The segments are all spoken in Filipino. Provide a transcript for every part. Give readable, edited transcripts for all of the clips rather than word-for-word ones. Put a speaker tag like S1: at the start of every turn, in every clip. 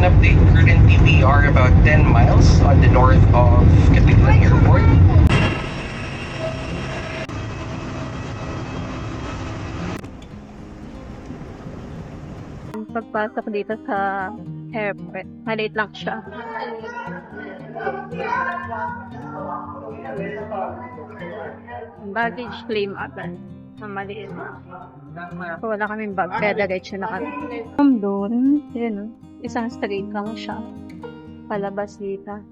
S1: an update. Currently, we are about 10 miles on the north of Katipunan Airport.
S2: Pagpasok dito sa airport, maliit lang siya. Baggage claim agad. Maliit. So, wala kaming bag, kaya diretso na kami. From doon, yun, isang street lang siya. Palabas dito.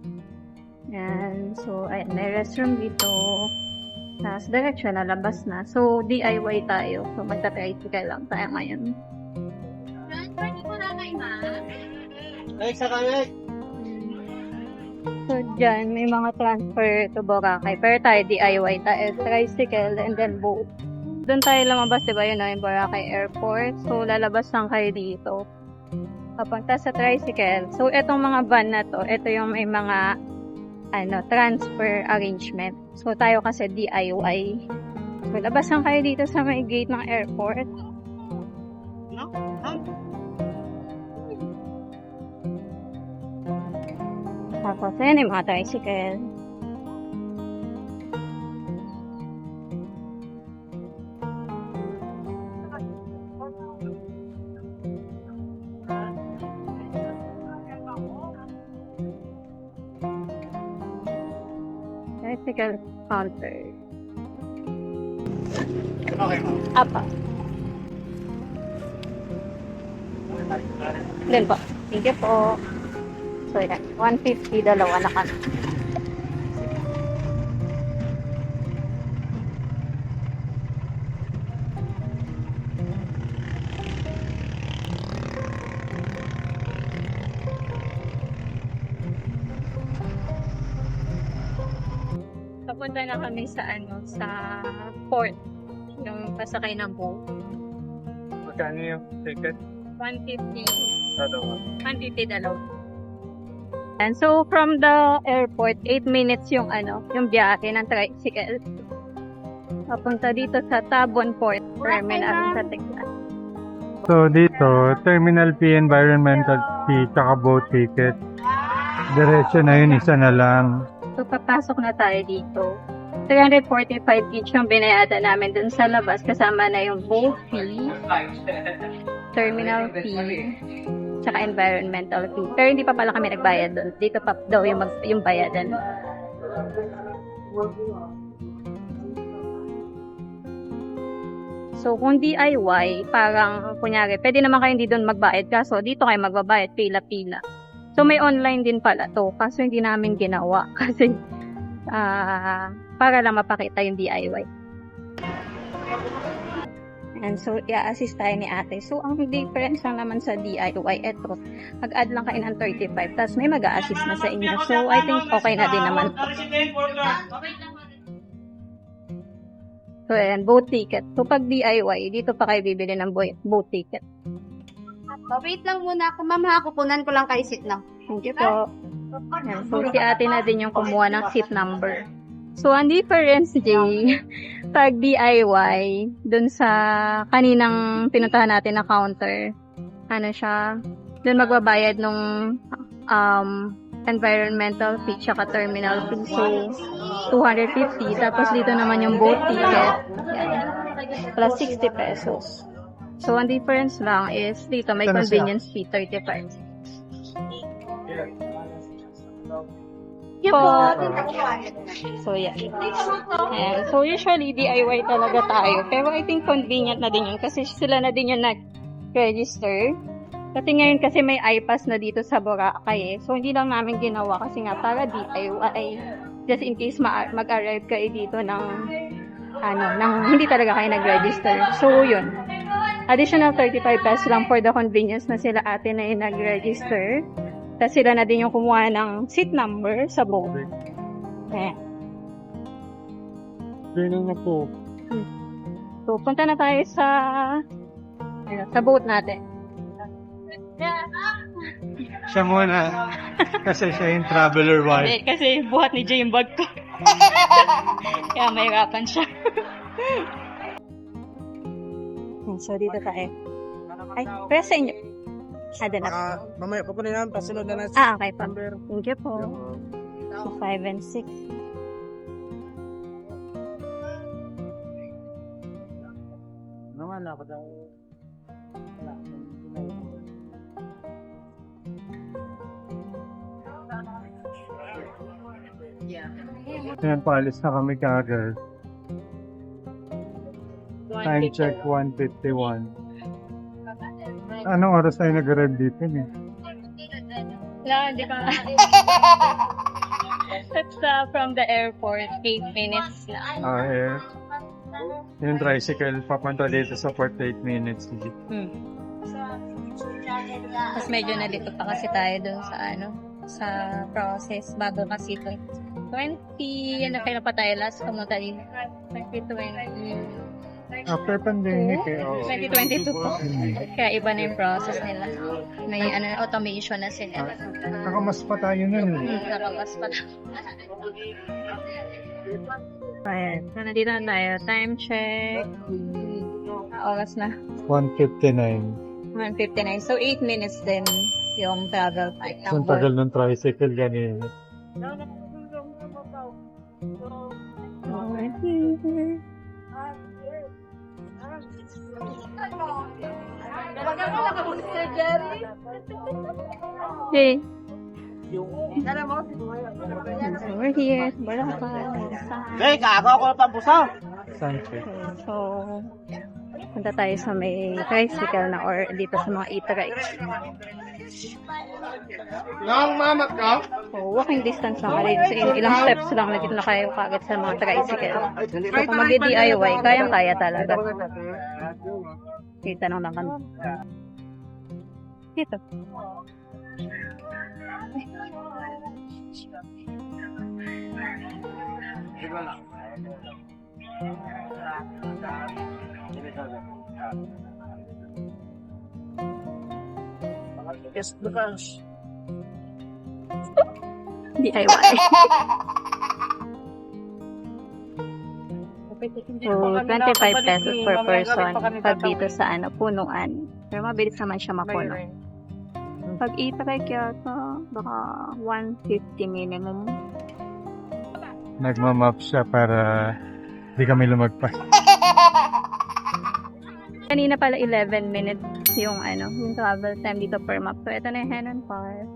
S2: Yan. So, ayan, may restroom dito. Tapos, diretso na, labas na. So, DIY tayo. So, magta-tricycle lang tayo ngayon. So, dyan, may mga transfer to Boracay. Pero tayo, DIY tayo. Tricycle and then boat. Doon tayo lumabas, diba yun, yung Boracay Airport. So, lalabas lang kayo dito. Papunta sa tricycle. So, etong mga van na to, ito yung may mga transfer arrangement. So, tayo kasi DIY. So, labas lang kayo dito sa may gate ng airport. Tapos, ayan yung mga tricycle. Tricycle counter.
S3: Okay.
S2: Apa. Then po. Thank you po. So, yan. 150, dalawa na kami. Papunta na kami sa port. Yung pasakay ng boat.
S3: Magkano yung ticket?
S2: 150.
S3: Dalawa.
S2: 150 dalawa. And so, from the airport, 8 minutes yung biyahe ng tricycle. Papunta dito sa Tabon Port Terminal sa Teclan.
S3: So dito, terminal fee, environmental fee, tsaka boat ticket. Diretso na yun, isa na lang.
S2: So, papasok na tayo dito. 345 each yung binayada namin dun sa labas. Kasama na yung boat fee, terminal fee, tsaka environmental fee. Pero hindi pa pala kami nagbayad dun. Dito pa daw yung bayadan. So, kung DIY, parang, kunyari, pwede naman kayo hindi doon magbayad. Kaso, dito kayo magbabayad, pila-pila. So, may online din pala to. Kaso, hindi namin ginawa. Kasi, para lang mapakita yung DIY. And so, i-assist tayo ni ate. So, ang difference lang naman sa DIY, eto, mag-add lang kayo ng 35, tapos may mag-a-assist na sa inyo. So, I think okay na din naman. So, ayan, boat ticket. So, pag DIY, dito pa kayo bibili ng boat ticket.
S4: Wait lang muna ako, ma'am ha. Kukunan ko lang kay seat na.
S2: Thank you po. Ayan, so, si ate na din yung kumuha ng seat number. So, ang difference, Jay, pag DIY, dun sa kaninang pinuntahan natin na counter, dun magbabayad nung environmental fee tsaka terminal fee. So, 250. Tapos dito naman yung boat ticket. Yan. Plus 60 pesos. So, ang difference lang is dito may convenience fee, 35. Po. So, yeah. And, so, usually, DIY talaga tayo. Pero I think convenient na din yun kasi sila na din yung nag-register. Kasi ngayon kasi may iPass na dito sa Boracay eh. So, hindi lang namin ginawa kasi nga para DIY. Just in case mag-arrive kayo dito ng hindi talaga kayo nag-register. So, yun. Additional 35 pesos lang for the convenience na sila ate na yung nag-register. Tapos sila na din yung kumuha ng seat number sa boat. Ayan.
S3: Training na po.
S2: So, punta na tayo sa boat natin.
S3: Siya muna. Kasi siya yung traveler wife.
S2: Hindi, kasi buhat ni Jay yung bag ko. Kaya mahirapan siya. So, dito tayo. Ay, press sa inyo. Ada na.
S5: Mamaya pa po na yan, pasunod na na.
S2: Okay pa. Thank you po. So, 5 and 6.
S5: Naman, ako daw.
S3: Ayan, paalis na kami kagad. Time check 1:51. Anong oras tayo nag-arrive dito eh?
S2: No, hindi pa. That's from the airport, 8 minutes na.
S3: Air. Yung tricycle, papunta dito sa port 8 minutes.
S2: Tapos medyo nalito pa kasi tayo dun sa sa process bago kasi ito. 20, kailan pa tayo last pumunta din? 2020.
S3: After pandemic eh.
S2: 2022 po. Kaya iba na yung process nila. May automation na sila.
S3: Nakamas pa tayo nun eh.
S2: Nakapas pa na. Ayan. So, nandito na tayo. Time check. Oras na.
S3: 1:59.
S2: 1:59. So, 8 minutes din yung travel time.
S3: Ang tagal ng tricycle ganyan.
S2: Hey. So, we're here. Barakan.
S5: Hey, gago ako ng pampusaw!
S3: Sunset.
S2: So, punta tayo sa may tricycle na or dito sa mga e-trike.
S5: Nang mamat ka?
S2: So, walking distance lang kayo. So, ilang steps lang na dito na kayo kagad sa mga tricycle. So, kung mag-DIY, kayang-kaya talaga. Kita nang naman. Dito.
S5: Yes, because
S2: DIY. So, 25 pesos per person pag dito sa punuan. Pero mabilis naman siya mapuno. Pag e-trike yata, baka 150 minimum.
S3: Nagmamap siya para di kami lumagpas.
S2: Kanina pala 11 minutes yung yung travel time dito per map. So, ito na yung Henan Park.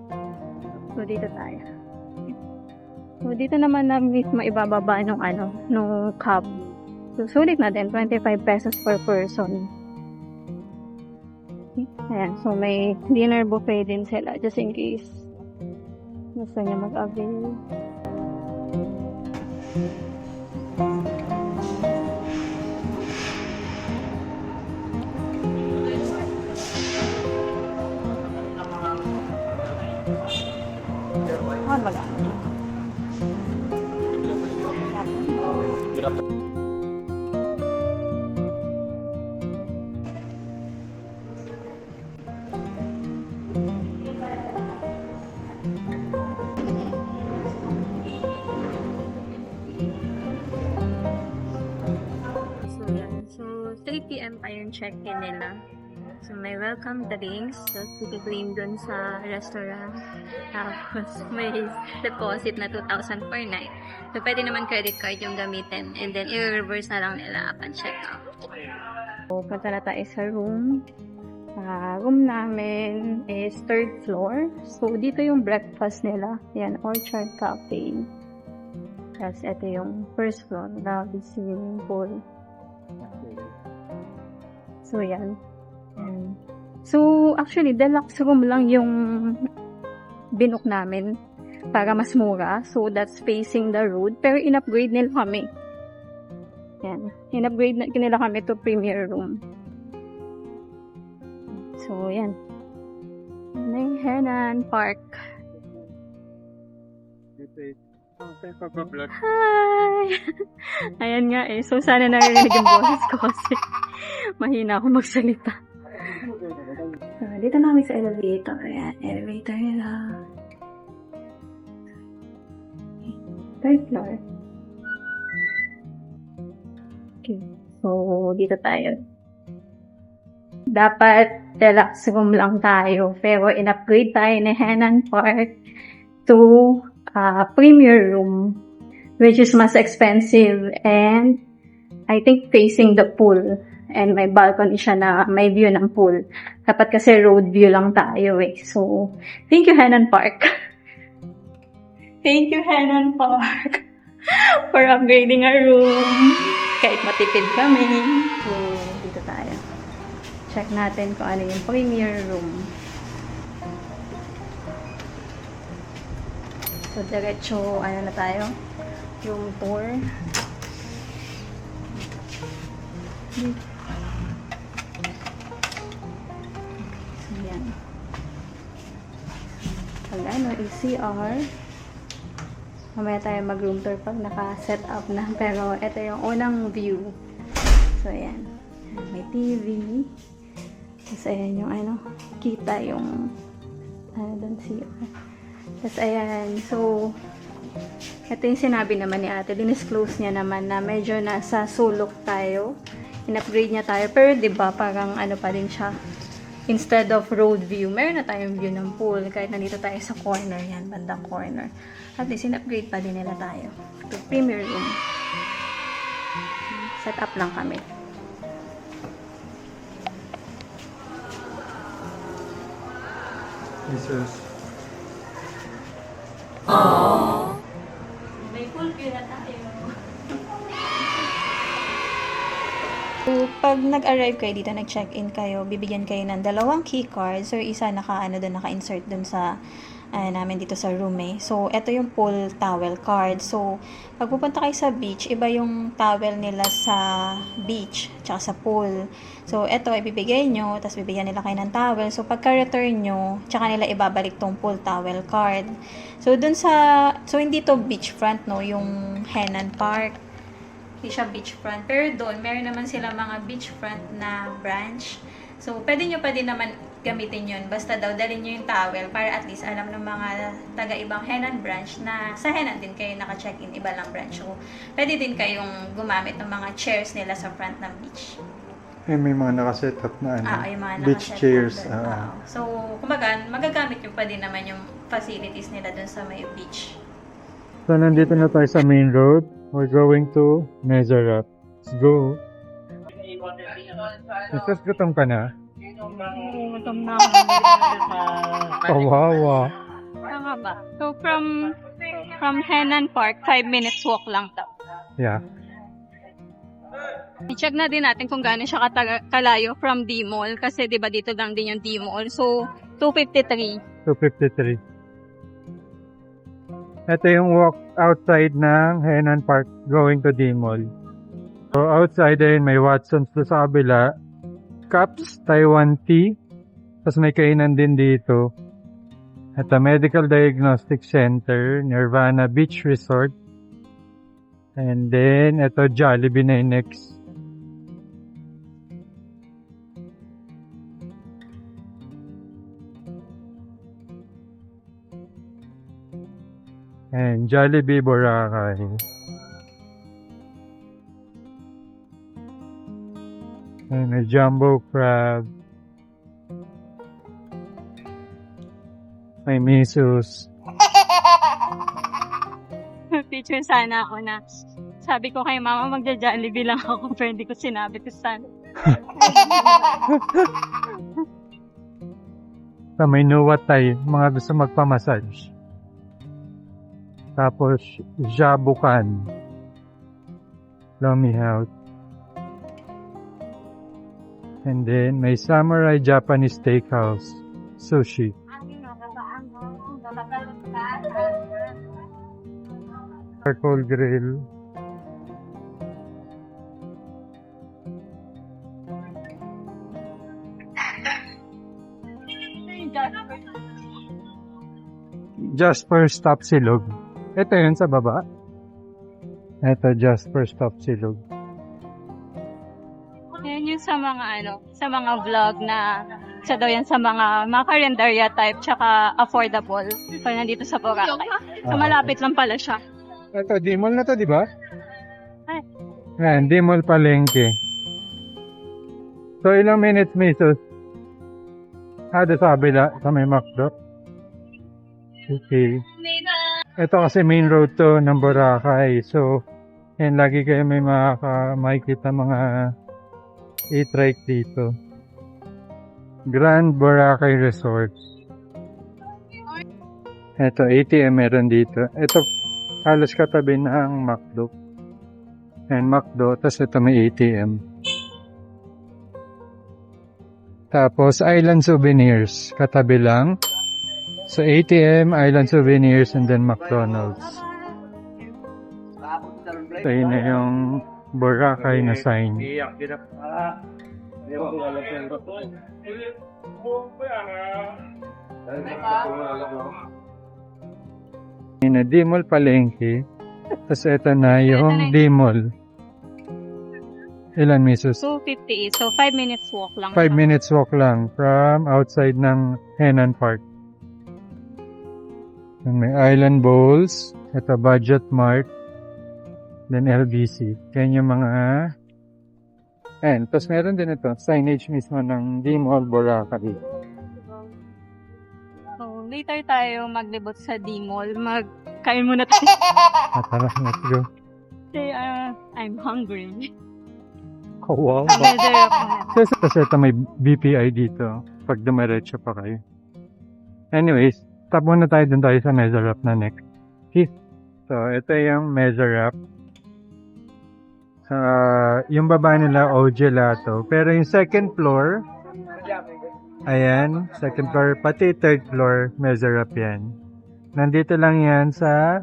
S2: So, dito tayo. So, dito naman na mismo ibababa nung cab. So, sulit na din, 25 pesos per person. Ayan, so may dinner buffet din sila just in case gusto niya mag-avail. Wala. So, 3 p.m. pa yung check-in nila. So, may welcome drinks. Tapos, iti-claim dun sa restaurant. Tapos, may deposit na 2,000 per night. So, pwede naman credit card yung gamitin. And then, i-reverse na lang nila upon check-out. So, punta na tayo sa room. Room namin is 3rd floor. So, dito yung breakfast nila. Yan, Orchard Cafe. Tapos, ito yung 1st floor. Lobby, swimming pool. So, yan. So, actually, deluxe room lang yung binook namin para mas mura. So, that's facing the road. Pero, in-upgrade nila kami. Yan. In-upgrade nila kami to premier room. So, yan. May Henan Park. Hi! Ayan nga eh. So, sana narinig yung boses ko kasi mahina ako magsalita. So, dito na kami sa elevator. Ayan, elevator nila. 3rd floor. Okay. So, dito tayo. Dapat relax room lang tayo. Pero in-upgrade tayo ni Henan Park to premier room, which is mas expensive and I think facing the pool. And may balcony siya na may view ng pool. Dapat kasi road view lang tayo eh. So, thank you Henan Park. Thank you Henan Park for upgrading our room. Kahit matipid kami. So, dito tayo. Check natin kung ano yung premier room. So, diretso, ano na tayo? Room tour. So, yan. Wala, no? ECR. Mamaya tayo mag-room tour pag naka-set up na. Pero, ito yung unang view. So, ayan. May TV. Tapos, ayan yung ano, kita yung ano doon CR. Tapos, ayan. So, ito yung sinabi naman ni ate. Dinisclose niya naman na medyo nasa sulok tayo. In-upgrade niya tayo. Pero, diba, parang ano pa din siya. Instead of road view, meron na tayong view ng pool. Kahit nandito tayo sa corner yan, bandang corner. At least, in-upgrade pa din nila tayo. To premier room. Set up lang kami.
S3: Jesus.
S2: May pool view na tayo. So, pag nag-arrive kayo dito, nag-check-in kayo, bibigyan kayo ng 2 key cards or isa naka-insert dun sa namin dito sa room eh. So, ito yung pool towel card. So, pag pupunta kayo sa beach, iba yung towel nila sa beach, tsaka sa pool. So, ito ibibigay nyo, tapos bibigyan nila kayo ng towel. So, pagka-return nyo, tsaka nila ibabalik tong pool towel card. So, hindi to beachfront, no, yung Henan Park. Hindi siya beachfront. Pero doon, meron naman sila mga beachfront na branch. So, pwede nyo pa din naman gamitin yun. Basta daw, dalhin nyo yung towel para at least alam ng mga taga-ibang Henan branch na sa Henan din kayo naka-check-in, iba lang branch. So, pwede din kayong gumamit ng mga chairs nila sa front ng beach.
S3: Eh, may mga nakaset up na ano,
S2: Yung mga
S3: beach
S2: nakaset
S3: chairs.
S2: up doon. So, kumbaga, magagamit nyo pa din naman yung facilities nila dun sa may beach.
S3: So, nandito na tayo sa main road. We're going to Nezarap. Let's go. Jesus, gutom ka na?
S2: Gutom na.
S3: Kawawa.
S2: Tama ba? So, from Henan Park, 5 minutes walk lang daw.
S3: Yeah.
S2: I-check na din natin kung gaano siya kalayo from D-Mall. Kasi, di ba, dito lang din yung D-Mall. So, 253.
S3: 253. Ito yung walk outside ng Henan Park going to D-Mall. So, outside din may Watson's doon sa kabila. Cups, Taiwan Tea. Tapos may kainan din dito. Ito, Medical Diagnostic Center, Nirvana Beach Resort. And then, ito, Jollibee na yung next. And Jollibee Boracay. And a jumbo crab. May misos.
S2: Picture sana ako na. Sabi ko kay mama, magja-Jollibee lang ako. Pero hindi ko sinabi ko sana.
S3: Sa may Nuwatay, mga gusto magpamassage. Tapos, Jabukan. Lomi House. And then, may Samurai Japanese Steakhouse. Sushi. Charcoal Grill. Jasper Stop Silog. Ito yun sa baba. Ito, Jasper Stop Silog.
S2: Yan yung sa mga vlog na isa daw yan sa mga karinderya type tsaka affordable pag nandito sa Boracay. So malapit lang pala siya.
S3: Ito, D-Mall na to, di ba?
S2: Ay.
S3: Ayan, D-Mall Palengke. So, ilang minutes, Misos? doon sa kabila, sa may McDo. Okay. Ito kasi main road to ng Boracay. So, yan, lagi kayo may makikita mga e-trike dito. Grand Boracay Resort. Ito, ATM meron dito. Ito, halos katabi ng McDo. And McDo, tapos ito may ATM. Tapos, Island Souvenirs, katabi lang. So, ATM, Island Souvenirs, and then McDonald's. So, yun na yung Boracay na sign. Yun na, D-Mall Palengke. Tapos, ito na yung D-Mall. Ilan, Mrs.?
S2: 258. So, 5 minutes walk lang.
S3: 5 minutes walk lang from outside ng Henan Park. May Island Bowls, ito Budget Mart, then LBC. Yan yung mga... Ayan, tapos meron din ito, signage mismo ng D-Mall Boracay.
S2: So, later tayo maglibot sa D-Mall. Magkain muna tayo.
S3: Tara, let's go.
S2: Kasi, I'm hungry.
S3: Oh, wow.
S2: Measure up muna.
S3: Tapos ito may BPI dito, pag dumiretso pa kayo. Anyways, tap muna tayo dun tayo sa measure up na next. Okay. So, ito yung measure up. Yung baba nila, O Gelato. Pero yung second floor, ayan, second floor, pati third floor, measure up yan. Nandito lang yan sa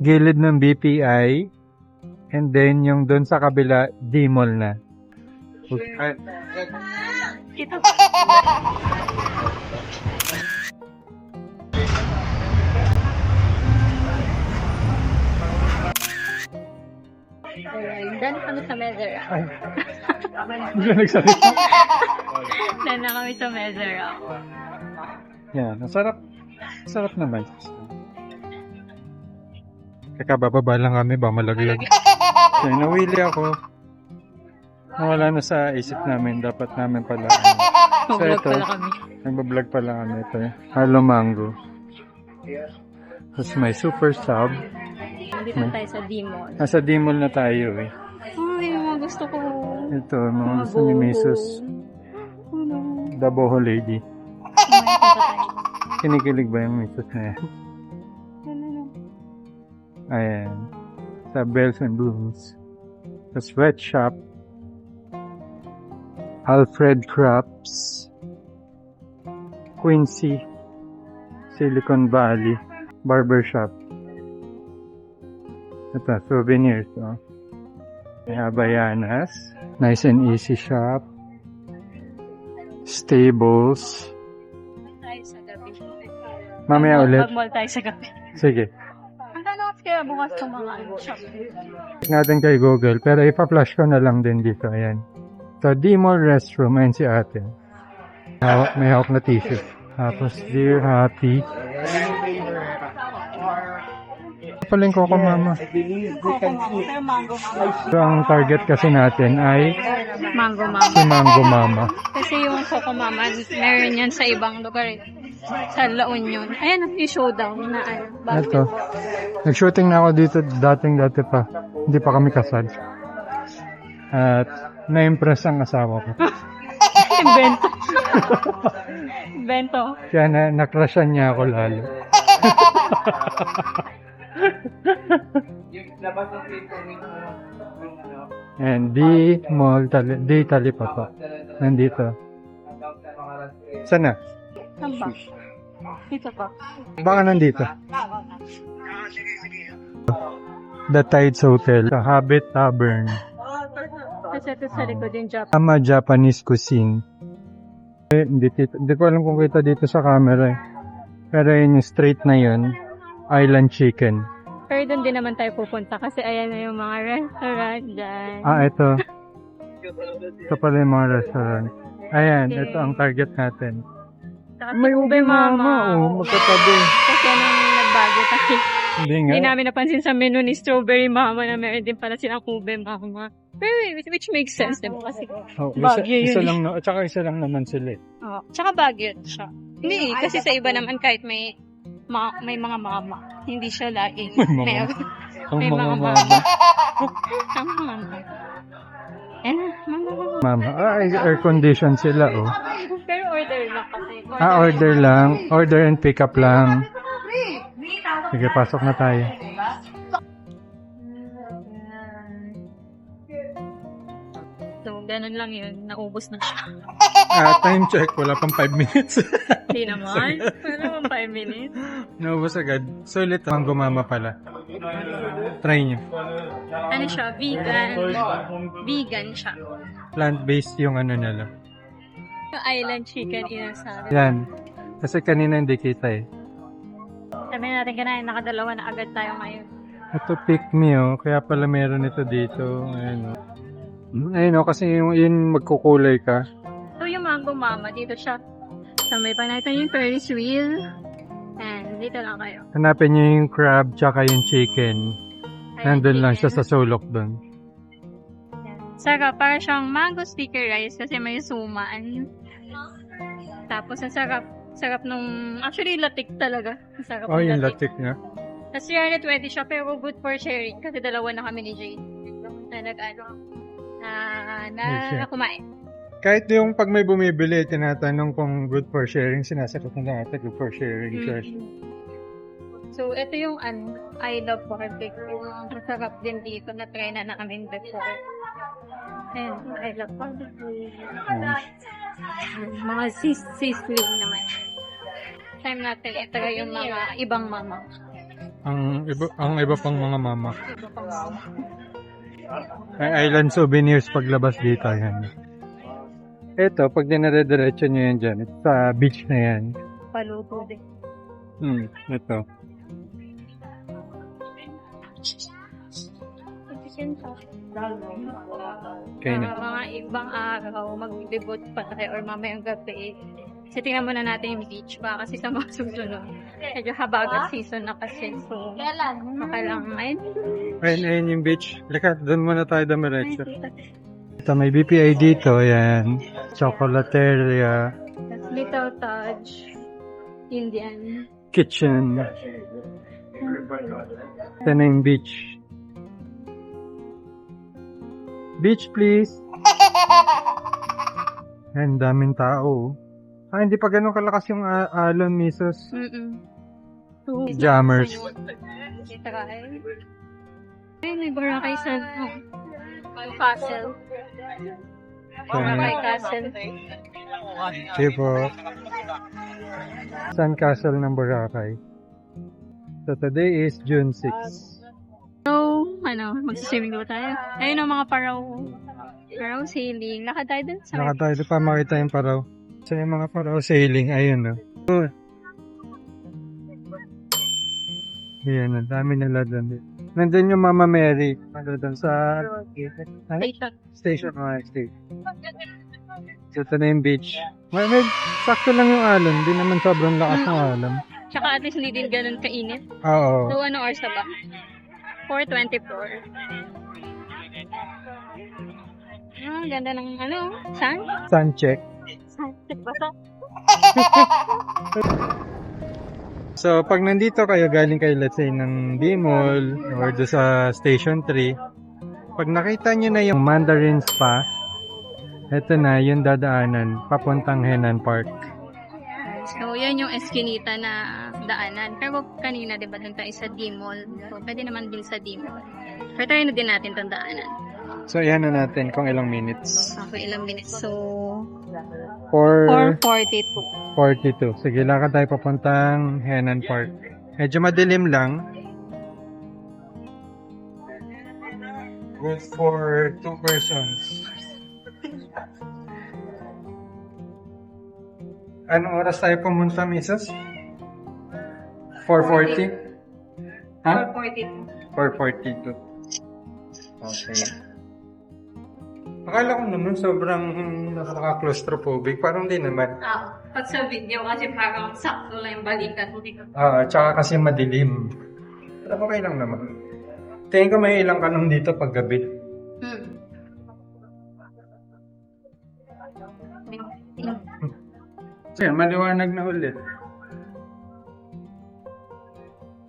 S3: gilid ng BPI. And then, yung dun sa kabila, D-Mall na. Okay.
S2: Kita Dan kami sa measure up.
S3: Ay. Bigla nagsalita.
S2: Dan na kami sa measure up.
S3: Yan, masarap. Sarap naman. Kakabababa lang kami, ba malaglag. So, nawili ako. Nawala na sa isip namin, dapat namin pala. So,
S2: Mag-vlog
S3: ito,
S2: pala kami.
S3: nagbablog pala kami ito. Halo mango. Tapos may super sub.
S2: Nandito na tayo sa D-Mall.
S3: Nasa D-Mall na tayo eh.
S2: Ay, mga gusto ko.
S3: Ito, mga gusto ni Mrs. The Boho Lady. Kinikilig ba yung Mrs. na yan? Ayan. Sa Bells and Blooms. Sa Sweatshop. Alfred Crafts. Quincy. Silicon Valley. Barbershop. Ito, souvenirs. Oh. May Habayanas. Nice and Easy Shop. Stables.
S2: Tayo sa gabi.
S3: Mamaya ulit.
S2: Mag-mall tayo sa gabi.
S3: Sige.
S2: Ang tanong kaya bukas ng mga shop.
S3: Check natin kay Google. Pero ipa-flash ko na lang din dito. Ayan. So, D-Mall restroom. Ayan si ate. May hawak na tissue. Tapos, Dear Happy. Paling Coco Mama.
S2: Pero mango mama.
S3: So, ang target kasi natin ay
S2: Mango mama.
S3: si Mango Mama.
S2: Kasi yung Coco Mama, meron yan sa ibang lugar eh. Sa La Union. Ayan, yung showdown na ano.
S3: Ito. Nag-shooting na ako dito dati pa. Hindi pa kami kasal. At na-impress ang asawa ko.
S2: Bento. Bento.
S3: Kaya nakrushan niya ako lalo. And D-Mall, Talipapa. Nandito. Sana?
S2: Saan ba? Dito pa.
S3: Baka nandito. The Tides Hotel. Sa Habit Tavern.
S2: Kasi ito sa likod yung Japan.
S3: Tama Japanese cuisine. Hindi ko alam kung kita dito sa camera eh. Pero yun yung straight na yun. Island chicken.
S2: Pero doon din naman tayo pupunta kasi ayan na yung mga restaurant dyan.
S3: Ito. Ito pala yung mga restaurant. Ayan, ito ang target natin.
S2: Saka
S3: May ube mama. Magkatabi.
S2: Kasi nung nagbago tayo.
S3: Hindi nga.
S2: Hindi namin napansin sa menu ni Strawberry Mama na meron din pala silang ube mama. Pero which makes sense, diba? Kasi,
S3: Oh,
S2: Baguio yun
S3: isa
S2: eh.
S3: lang, at saka isa lang naman sila eh.
S2: oh, tsaka Baguio siya. Hindi, kasi sa iba naman kahit may mga mama, hindi siya laging
S3: May mga Ang
S2: may
S3: mga
S2: mga
S3: mama.
S2: Ang mama. Eh, mama.
S3: Mama, air condition sila oh.
S2: Pero order lang kasi.
S3: Order lang. Order and pick up lang. Sige, pasok na tayo.
S2: So, ganun lang yun. Naubos na siya.
S3: Time check. Wala pang 5 minutes.
S2: Hindi naman. Wala pang 5 minutes.
S3: Naubos agad. Sulit ang gumama pala. Try nyo.
S2: Ano siya? Vegan. Vegan siya.
S3: Plant-based yung ano nila.
S2: Yung island chicken inasabi.
S3: Yan. Kasi kanina hindi kita eh.
S2: Sabi natin kanina, nakadalawa na agad tayo ngayon.
S3: Ito pick me oh. Kaya pala meron ito dito. Ayun oh. Ayun oh. Kasi yun magkukulay ka.
S2: So, yung Mango Mama, dito siya. So, may panaytan yung Ferris wheel. And dito lang kayo.
S3: Hanapin nyo yung crab tsaka yung chicken. Nandun lang siya sa sulok dun.
S2: Sarap, para siyang mango sticky rice kasi may suman. Tapos, ang sarap. Sarap nung, actually, latik talaga. Ang sarap
S3: Oh,
S2: ng
S3: yung latik niya.
S2: Tapos, 320 siya, pero good for sharing. Kasi dalawa na kami ni Jane. Na kumain.
S3: Kahit yung pag may bumibili, tinatanong kung good for sharing, sinasagot na natin good for sharing.
S2: So, ito yung I love barbecue. Masarap din dito. Na-try na namin before. And I love barbecue. Mga sizzling naman. Time natin itry yung mga ibang mama.
S3: Ang iba pang mga mama.
S2: Iba pang mama.
S3: May island souvenirs paglabas dito. Yan. Ito, pag dinare-diretso nyo yan dyan, sa beach na yan.
S2: Paluto din.
S3: Ito. Okay na.
S2: Mga ibang araw, mag-debut pa tayo or mamayang gabi. Kasi tingnan muna natin yung beach ba kasi sa mga susunod. Medyo habagat season na kasi. So, makailangan.
S3: Ayun yung beach. Lika, doon muna tayo dumiretso. Ito, may BPI dito. Ayan. Chocolateria.
S2: Little Touch. Indian.
S3: Kitchen. Ito na yung beach. Beach, please. Ayan, daming tao. Hindi pa ganun kalakas yung alon, misos.
S2: So,
S3: Jammers.
S2: Ay, may Boracay sa Castle. Boracay Castle.
S3: Sige po. Sun Castle ng Boracay. So, today is June 6.
S2: So, magsiswimming daw tayo. Ayun ang mga paraw sailing. Lakad tayo dun sa
S3: Naka tayo pa makita yung paraw. So, yung mga paraw sailing, ayun no. Ayan, ang dami nila doon. Nandun yung Mama Mary. Nandun sa station. So, ito na yung beach. May sakto lang yung alon. Hindi naman sobrang lakas ng alon.
S2: Tsaka at least hindi din ganun kainit.
S3: Oo.
S2: So, anong oras na ba? 4:24. Ganda ng sun?
S3: Sun check.
S2: Sunset ba to?
S3: So, pag nandito kayo, galing kayo, let's say, ng D-Mall or do sa Station 3, pag nakita nyo na yung Mandarin Spa, ito na yung dadaanan, papuntang Henan Park.
S2: So, yan yung Eskinita na daanan. Pero kanina, di ba, doon tayo sa D-Mall. So, pwede naman din sa D-Mall. Pero try na din natin itong daanan.
S3: So, yan na natin kung ilang minutes.
S2: Okay, ilang minutes. So,
S3: 4:42.
S2: 4:42.
S3: Sige, lakad tayo papuntang Henan Park. Medyo madilim lang. Good for 2 persons. Anong oras tayo pumunta, Mrs.? 4:40? Ha?
S2: 4:42.
S3: 4:42. Okay. Akala ko naman sobrang nakaka-claustrophobic. Parang di naman.
S2: Pag sa video kasi parang sakto lang yung balikat.
S3: Tsaka kasi madilim. Pero okay lang naman. Tingin ko may ilang kanong dito pag gabi. So yan, maliwanag na ulit.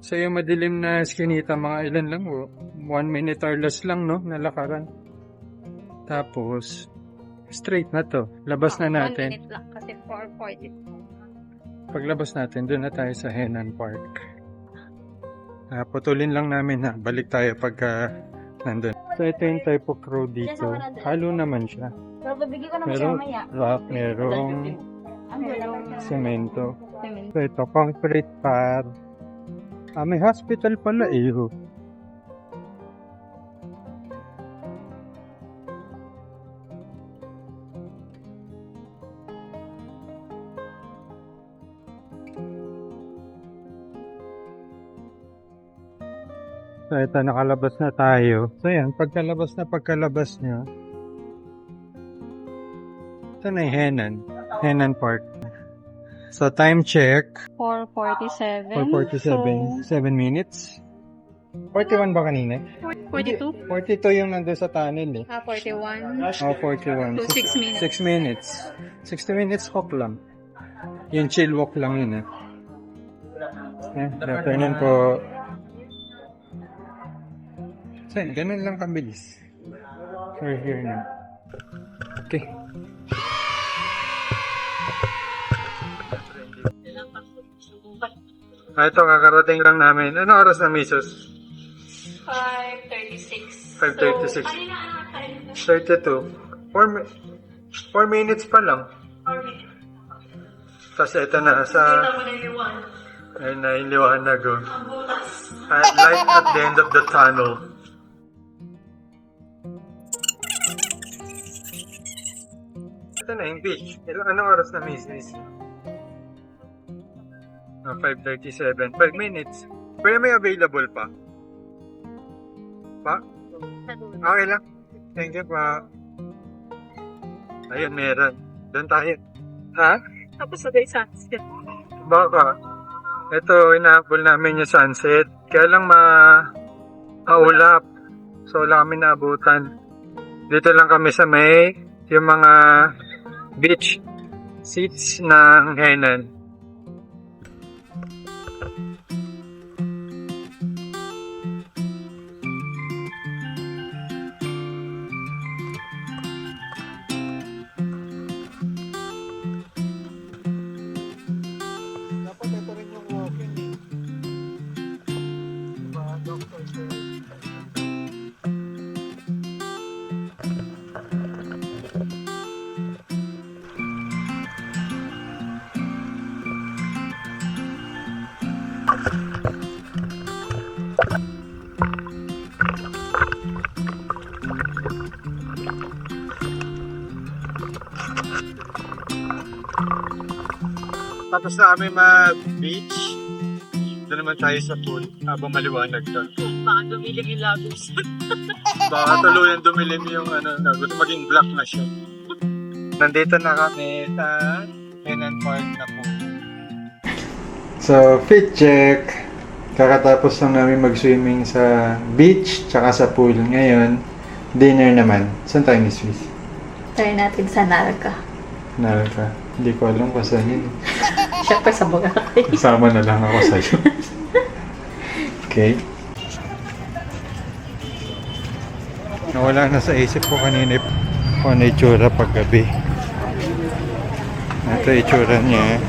S3: So yung madilim na skinita, mga ilan lang, 1 minute or less lang, no, nalakaran. Tapos, straight na to. Labas na
S2: 1
S3: natin.
S2: minute lang kasi 4:40.
S3: Paglabas natin, doon na tayo sa Henan Park. Putulin lang namin na balik tayo pagka nandun. So ito yung type of road dito. Halo naman siya.
S4: Pero babigyan ko naman siya
S3: Merong
S4: mamaya.
S3: rock, merong
S2: Merong
S3: semento.
S2: cement.
S3: So ito, concrete pad. May hospital pala eh. Oh. So ito, nakalabas na tayo. So yan, pagkalabas nyo, ito na yung Henan Park. So time check,
S2: 4:47.
S3: 4:47, 7 minutes. 41 ba kanina?
S2: 42?
S3: 42 yung nandun sa tunnel eh.
S2: 41.
S3: Oh, 41.
S2: So, 6 minutes.
S3: 6 minutes. 60 minutes walk lang. Yung chill walk lang yun eh. Good afternoon po. So, ganun lang kabilis. We're here now. Okay. Ito, kakarating lang namin. Ano oras na, Misos?
S2: 5:36.
S3: 5:36. 32. 4 minutes pa lang. Tapos ito na, ay nailiwanag oh. Light at the end of the tunnel. Ito na yung beach. Anong oras na, Miss? 5:37. 5 minutes. Kaya may available pa? Pa? Okay lang. Thank you pa. Ayun, meron. Doon tayo. Ha?
S2: Tapos sagay sunset.
S3: Baka. Ito, inahabol namin yung sunset. Kaya lang maulap. So, wala kami naabutan. Dito lang kami sa may yung mga beach seats ng Henan. Dapat ito rin yung walking eh. Mga doctors eh. Tapos na kami mag-beach. Doon naman tayo sa pool habang maliwanag doon.
S2: Baka dumilim yung lagos.
S3: Baka tuluyan dumilim yung gusto maging black na siya. Nandito na kami sa Henan Park na pool. So, fit check. Kakatapos lang namin mag-swimming sa beach tsaka sa pool. Ngayon, dinner naman. Saan tayo, Miss Miss?
S2: Try natin sa Narca.
S3: Naraka. Hindi ko alam kung saan yun.
S2: Siyempre sa Boracay.
S3: Kasama na lang ako sa'yo. Okay. Nawala na sa isip ko kanina kung ano itsura paggabi. Ito itsura niya.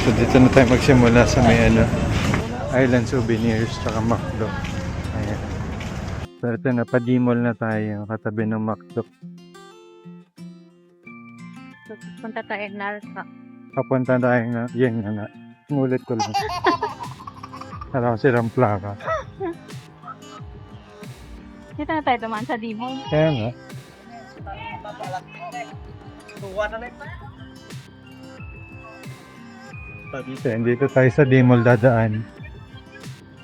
S3: So dito na tayo magsimula sa may Island Souvenirs tsaka McDo. Ayan. So ito na, pa-Dimol na tayo katabi ng McDo.
S2: So, punta tayo Narca.
S3: Papunta tayo na, yan nga. Ngulit ko lang. Alam ko silang plaka.
S2: Dito na tayo dumaan sa Dimol.
S3: Kaya nga. Dito tayo sa Dimol dadaan.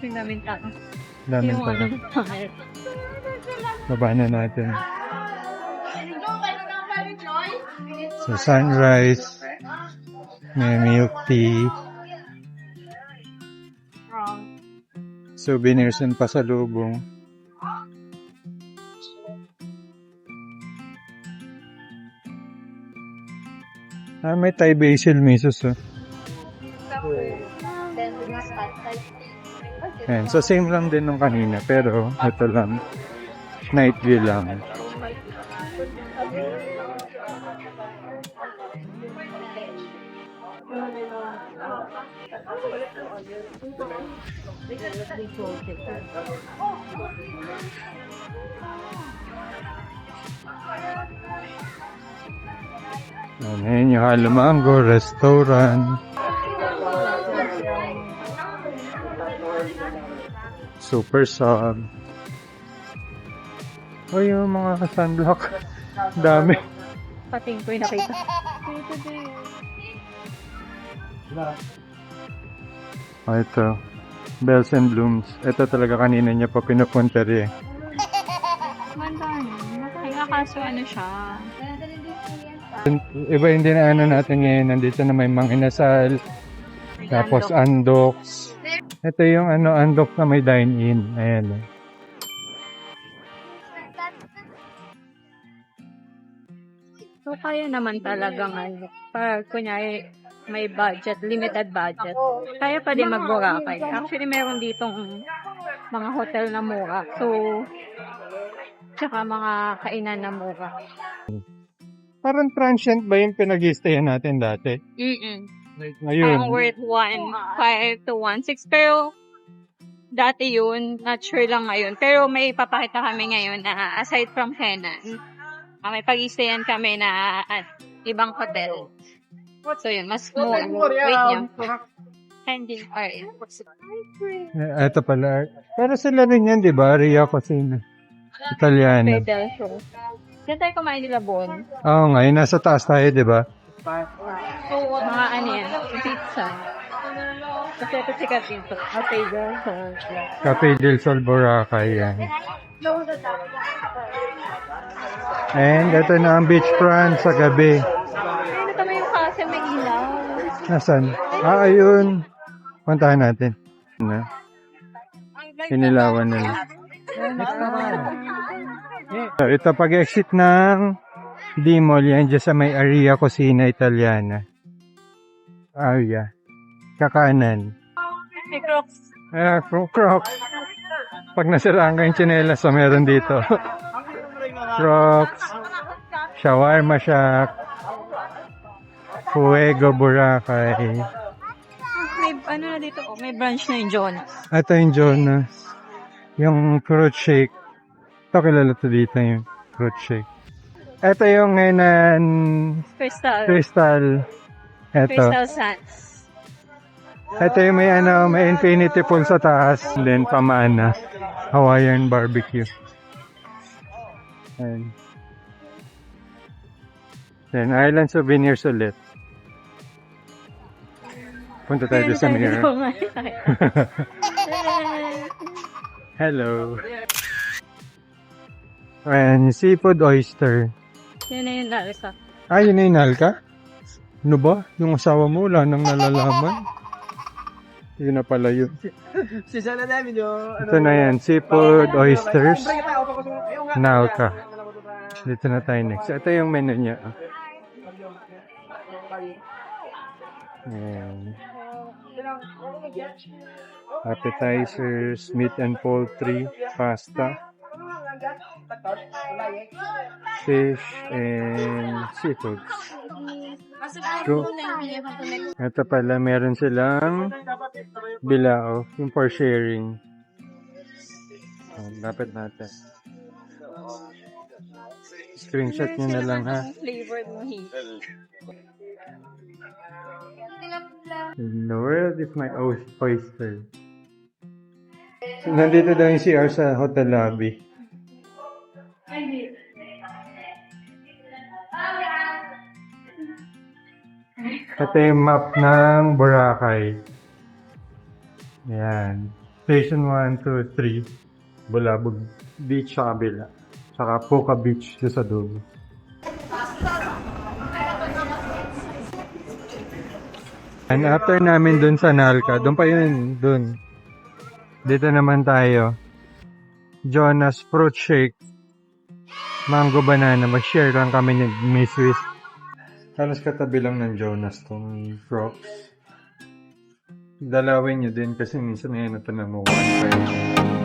S2: Yung namin tayo.
S3: Daming
S2: Yung
S3: pala.
S2: tayo.
S3: Baba na natin. So, sunrise. May milk tea. Souvenirs and pasalubong. May Thai basil misos. Oh. Ayan. So, same lang din nung kanina. Pero, ito lang. Night view lang. Ayan yung Halamango Restaurant. Super Sub. O yung mga sunblock. Dami.
S2: Pating ko yung nakita.
S3: Ito. Bells and Blooms. Ito talaga kanina niya pa pinupunta rin.
S2: Ganda niya. Kaya kaso ano siya.
S3: Iba hindi na ano natin ngayon. Nandito na may mga inasal. Tapos andoks. Ito yung andok na may dine-in. Ayan.
S2: So, kaya naman talagang para kunyari may budget, limited budget. Kaya pa din mag-Boracay. Actually, meron ditong mga hotel na mura. So, tsaka mga kainan na mura.
S3: Parang transient ba yung pinag-i-stayan natin dati? Ngayon.
S2: Parang worth 1.5 to 1.6. Pero, dati yun, not sure lang ngayon. Pero may papakita kami ngayon na aside from Henan, may pag-i-stayan kami na ibang hotel. So yun, mas more. Wait nyo. Hindi. Alright.
S3: Ito pala. Pero sila rin yan, di ba? Ria Cosina. Italiano.
S2: Pedal show. Diyan tayo kumain nila Bon.
S3: Oo nga, yung nasa taas tayo, di ba?
S2: So, mga ano yan, pizza. Kasi ito sikat dito. Pedal show.
S3: Cafe del Sol, Boracay yan. And ito na ang beachfront sa gabi.
S2: Ano kami yung kasi may ilaw.
S3: Nasaan? Ayun. Puntahan natin. Na. Inilawan nila. So, ito pag-exit ng D-Mall yan dyan sa may Area Cosina Italiana. Area. Kakanan.
S2: May Crocs.
S3: Crocs. Pag nasiraan ka yung tsinelas, so meron dito. Crocs. Shawarma Shack. Fuego Boracay.
S2: May ano na dito, may branch na yung Jonas.
S3: Ito yung Jonas. Yung fruit shake. Ito kilala to dito yung fruit shake. Ito yung Henan Crystal. Ito.
S2: Crystal Sands.
S3: Ito yung may infinity pool sa taas. Then pamana. Hawaiian barbecue. Ayan. Then Island Souvenirs ulit. Punta tayo sa mirror. Hello. Ayan, seafood oyster.
S2: Yan na yung nalisa.
S3: Yun na yung nalka? Ano ba? Yung asawa mo, wala nang nalalaman. Yun na pala yun. Ito na yan, seafood oysters. Nalka. Dito na tayo next. Ito yung menu niya. Ayan. Appetizers, meat and poultry, pasta, fish, and seafood. So, ito pala, meron silang bilao, yung for sharing. Dapat natin. Screenshot nyo na lang, ha?
S2: Flavored mojito.
S3: In the world is my oyster. So, nandito daw yung CR sa hotel lobby. Ito yung map ng Boracay. Ayan. Station 1, 2, 3. Bulabog Beach sa kabila. Saka Puka Beach sa dulo. And after namin dun sa Nalka, dun pa yun, dun. Dito naman tayo. Jonas Fruit Shake. Mango Banana. Mag-share lang kami ni Miss Wiz. Halos katabi lang ng Jonas tong Crocs. Dalawin nyo din kasi minsan ngayon ito na mo 1.5.